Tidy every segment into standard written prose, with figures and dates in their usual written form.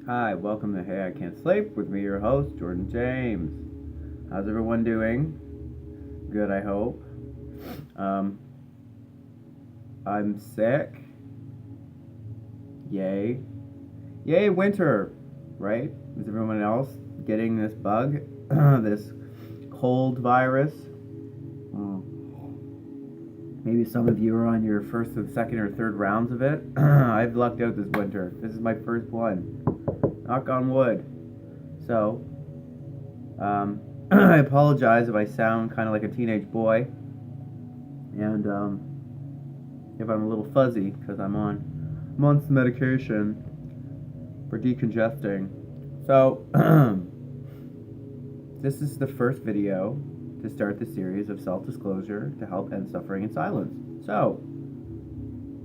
Hi, welcome to Hey I Can't Sleep with me, your host, Jordan James. How's everyone doing? Good, I hope. Um, I'm sick. Yay. Yay, winter, right? Is everyone else getting this bug? This cold virus? Maybe some of you are on your first or second or third rounds of it. I've lucked out this winter. This is my first one. Knock on wood. So, I apologize if I sound kind of like a teenage boy, and if I'm a little fuzzy because I'm on some medication for decongesting. So, this is the first video to start the series of self-disclosure to help end suffering in silence. So,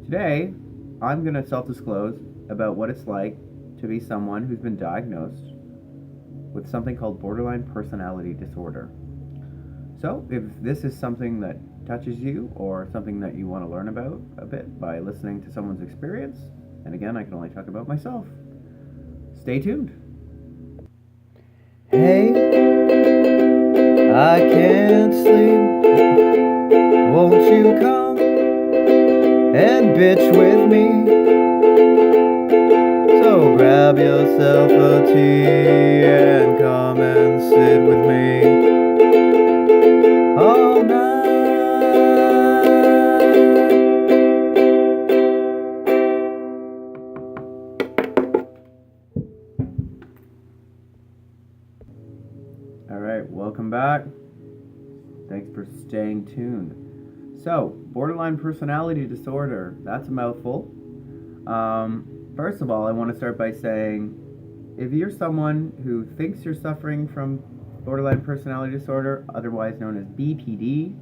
today I'm going to self-disclose about what it's like to be someone who's been diagnosed with something called borderline personality disorder. So, if this is something that touches you or something that you want to learn about a bit by listening to someone's experience, and again, I can only talk about myself, stay tuned. Hey, I can't sleep. Won't you come and bitch with me? So grab yourself a tea and come and sit with me all night. All right, welcome back. Thanks for staying tuned. So, borderline personality disorder, that's a mouthful. First of all, I want to start by saying if you're someone who thinks you're suffering from borderline personality disorder, otherwise known as BPD,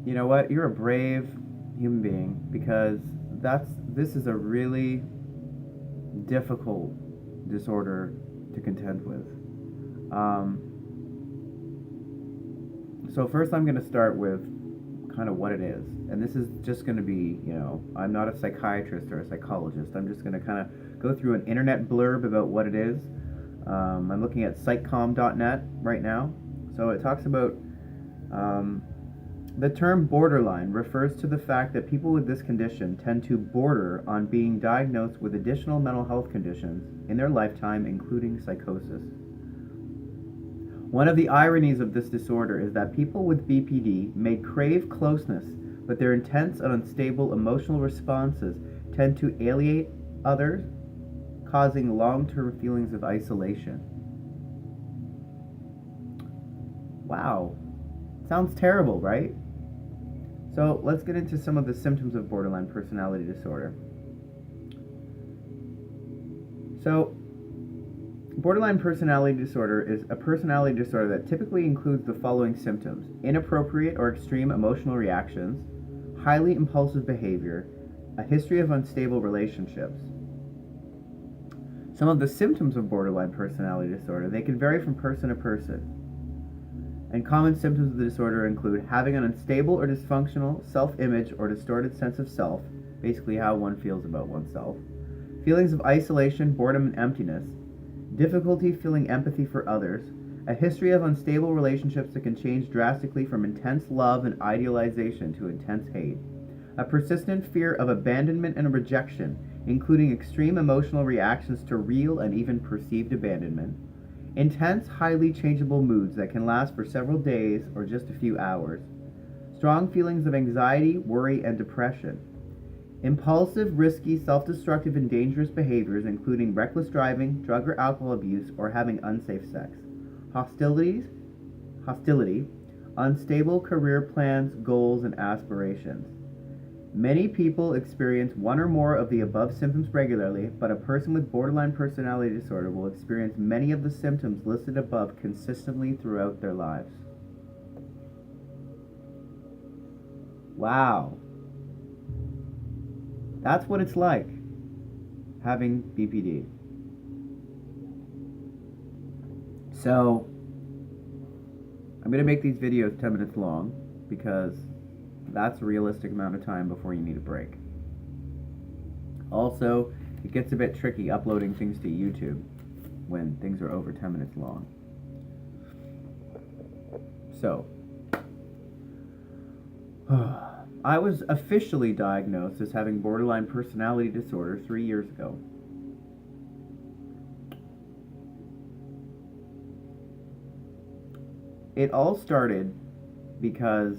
you know what? You're a brave human being because this is a really difficult disorder to contend with. So first I'm going to start with kind of what it is. And this is just going to be, I'm not a psychiatrist or a psychologist. I'm just going to kind of go through an internet blurb about what it is. I'm looking at psychcom.net right now. So it talks about the term borderline refers to the fact that people with this condition tend to border on being diagnosed with additional mental health conditions in their lifetime, including psychosis. One of the ironies of this disorder is that people with BPD may crave closeness, but their intense and unstable emotional responses tend to alienate others, causing long-term feelings of isolation. Wow. Sounds terrible, right? So let's get into some of the symptoms of borderline personality disorder. So, borderline personality disorder is a personality disorder that typically includes the following symptoms: inappropriate or extreme emotional reactions, highly impulsive behavior, a history of unstable relationships. Some of the symptoms of borderline personality disorder, they can vary from person to person. And common symptoms of the disorder include having an unstable or dysfunctional self-image or distorted sense of self, basically how one feels about oneself, feelings of isolation, boredom, and emptiness, difficulty feeling empathy for others, a history of unstable relationships that can change drastically from intense love and idealization to intense hate, a persistent fear of abandonment and rejection, including extreme emotional reactions to real and even perceived abandonment, intense, highly changeable moods that can last for several days or just a few hours, strong feelings of anxiety, worry, and depression, impulsive, risky, self-destructive, and dangerous behaviors, including reckless driving, drug or alcohol abuse, or having unsafe sex. Hostility, unstable career plans, goals, and aspirations. Many people experience one or more of the above symptoms regularly, but a person with borderline personality disorder will experience many of the symptoms listed above consistently throughout their lives. Wow. That's what it's like having BPD. So, I'm going to make these videos 10 minutes long because that's a realistic amount of time before you need a break. Also, It gets a bit tricky uploading things to YouTube when things are over 10 minutes long. So, I was officially diagnosed as having borderline personality disorder 3 years ago. It all started because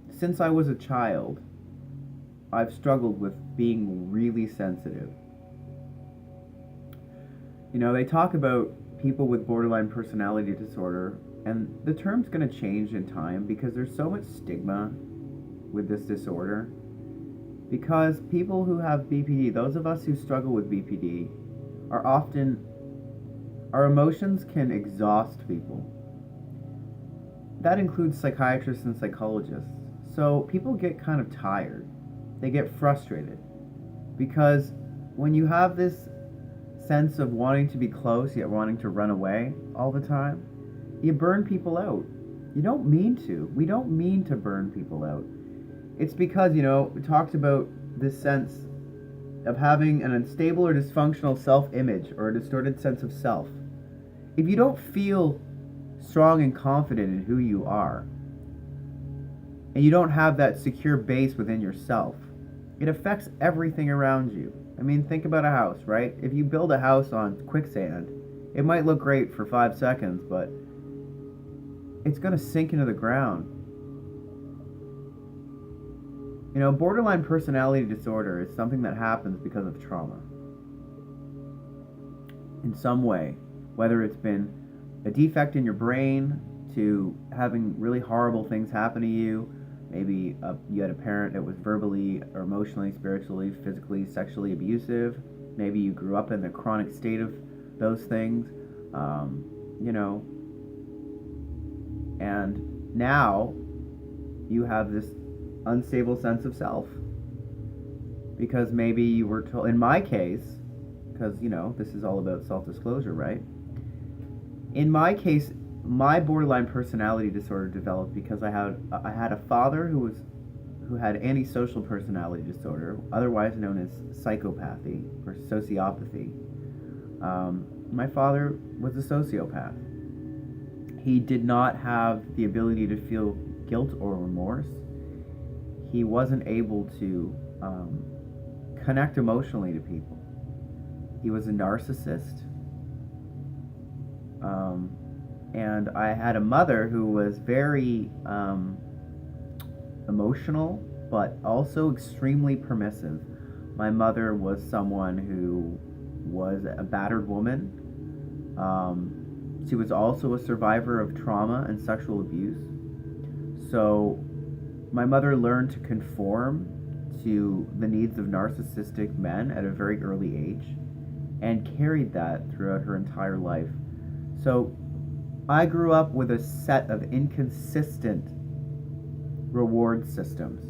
since I was a child, I've struggled with being really sensitive. You know, they talk about people with borderline personality disorder, and the term's going to change in time because there's so much stigma with this disorder. Because people who have BPD, those of us who struggle with BPD, our emotions can exhaust people. That includes psychiatrists and psychologists. So people get kind of tired. They get frustrated. Because when you have this sense of wanting to be close yet wanting to run away all the time, you burn people out. You don't mean to. We don't mean to burn people out. It's because, it talks about this sense of having an unstable or dysfunctional self-image or a distorted sense of self. If you don't feel strong and confident in who you are, and you don't have that secure base within yourself, it affects everything around you. I mean, think about a house, right? If you build a house on quicksand, it might look great for 5 seconds, but it's going to sink into the ground. Borderline personality disorder is something that happens because of trauma. In some way, whether it's been a defect in your brain to having really horrible things happen to you, maybe you had a parent that was verbally or emotionally, spiritually, physically, sexually abusive, maybe you grew up in the chronic state of those things, and now you have this unstable sense of self because maybe you were told, in my case, because this is all about self-disclosure, right? In my case, my borderline personality disorder developed because I had a father who had antisocial personality disorder, otherwise known as psychopathy or sociopathy. My father was a sociopath. He did not have the ability to feel guilt or remorse. He wasn't able to connect emotionally to people. He was a narcissist. And I had a mother who was very emotional, but also extremely permissive. My mother was someone who was a battered woman. She was also a survivor of trauma and sexual abuse. So my mother learned to conform to the needs of narcissistic men at a very early age and carried that throughout her entire life. So I grew up with a set of inconsistent reward systems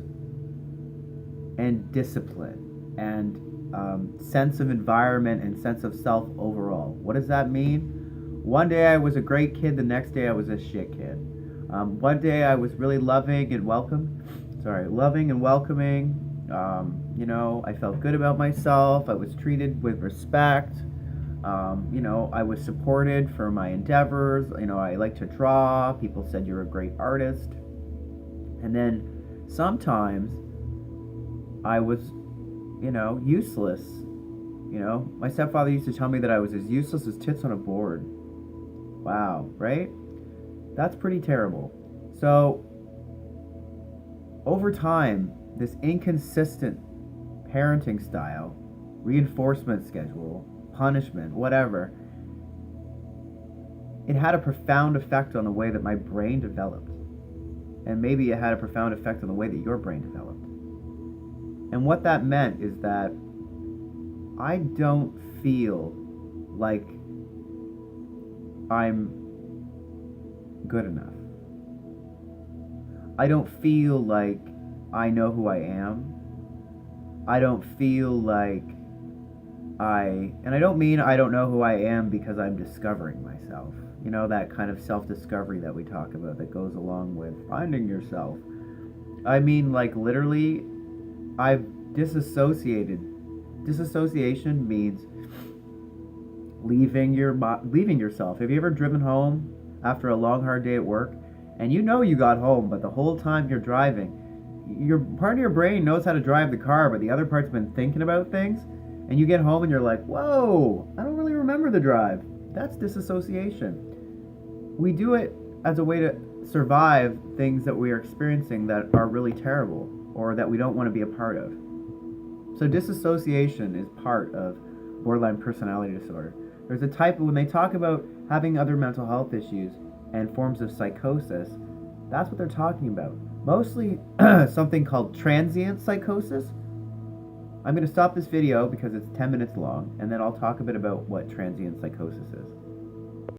and discipline and sense of environment and sense of self overall. What does that mean? One day I was a great kid, the next day I was a shit kid. One day I was really loving and welcoming. I felt good about myself. I was treated with respect. I was supported for my endeavors. I like to draw. People said you're a great artist. And then sometimes I was, useless. My stepfather used to tell me that I was as useless as tits on a board. Wow, right? That's pretty terrible. So, over time, this inconsistent parenting style, reinforcement schedule, punishment, whatever, it had a profound effect on the way that my brain developed. And maybe it had a profound effect on the way that your brain developed. And what that meant is that I don't feel like I'm good enough. I don't feel like I know who I am. I don't feel like and I don't mean I don't know who I am because I'm discovering myself. That kind of self-discovery that we talk about that goes along with finding yourself. I mean, like, literally, I've disassociated. Disassociation means leaving yourself. Have you ever driven home after a long hard day at work and you know you got home, but the whole time you're driving, your part of your brain knows how to drive the car, but the other part's been thinking about things, and you get home and you're like, whoa, I don't really remember the drive. That's disassociation. We do it as a way to survive things that we are experiencing that are really terrible or that we don't want to be a part of. So disassociation is part of borderline personality disorder. There's a type, when they talk about having other mental health issues and forms of psychosis, that's what they're talking about. Mostly something called transient psychosis. I'm going to stop this video because it's 10 minutes long, and then I'll talk a bit about what transient psychosis is.